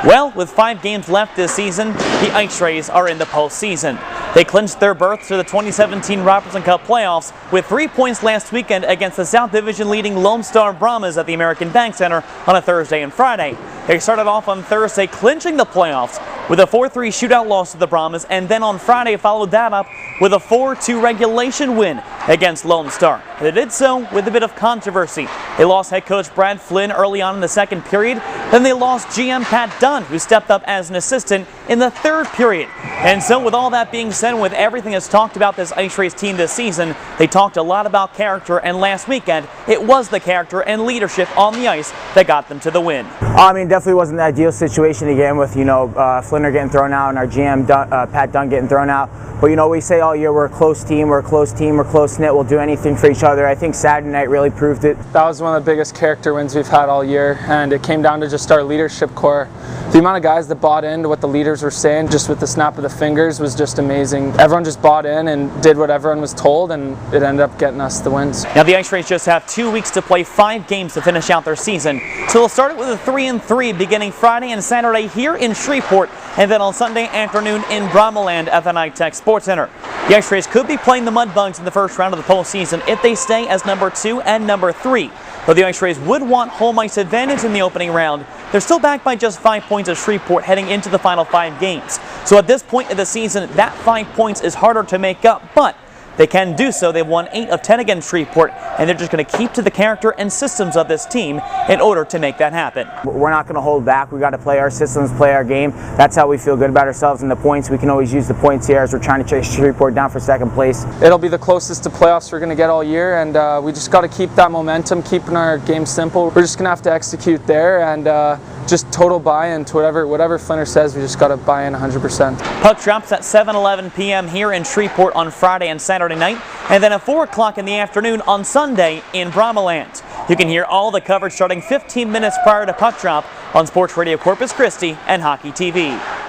Well, with 5 games left this season, the IceRays are in the postseason. They clinched their berth to the 2017 Robertson Cup playoffs with 3 points last weekend against the South Division leading Lone Star Brahmas at the American Bank Center on a Thursday and Friday. They started off on Thursday clinching the playoffs with a 4-3 shootout loss to the Brahmas, and then on Friday followed that up with a 4-2 regulation win against Lone Star. They did so with a bit of controversy. They lost head coach Brad Flynn early on in the second period. Then they lost GM Pat Dunn, who stepped up as an assistant in the third period. And so with all that being said, with everything that's talked about this IceRays team this season, they talked a lot about character, and last weekend it was the character and leadership on the ice that got them to the win. I mean, definitely wasn't the ideal situation again with, Flinner getting thrown out and our GM Pat Dunn getting thrown out. But we say all year we're a close team, we're close-knit, we'll do anything for each other. I think Saturday night really proved it. That was one of the biggest character wins we've had all year, and it came down to just our leadership core. The amount of guys that bought into what the leaders were saying just with the snap of the fingers was just amazing. Everyone just bought in and did what everyone was told, and it ended up getting us the wins. Now the IceRays just have 2 weeks to play 5 games to finish out their season. So they'll start it with a 3-3 beginning Friday and Saturday here in Shreveport, and then on Sunday afternoon in Brahmaland at the NITech Sports Center. The IceRays could be playing the Mudbugs in the first round of the postseason if they stay as number 2 and number 3. Though the IceRays would want home ice advantage in the opening round, they're still back by just 5 points at Shreveport heading into the final 5 games. So at this point of the season, that 5 points is harder to make up, but they can do so. They've won 8 of 10 against Shreveport, and they're just going to keep to the character and systems of this team in order to make that happen. We're not going to hold back. We got to play our systems, play our game. That's how we feel good about ourselves. And the points, we can always use the points here as we're trying to chase Shreveport down for second place. It'll be the closest to playoffs we're going to get all year, and we just got to keep that momentum, keeping our game simple. We're just going to have to execute there and just total buy-in to whatever Flinner says. We just got to buy in 100%. Puck drops at 7:11 p.m. here in Shreveport on Friday and Saturday night, and then at 4 o'clock in the afternoon on Sunday in Brahmaland. You can hear all the coverage starting 15 minutes prior to puck drop on Sports Radio Corpus Christi and Hockey TV.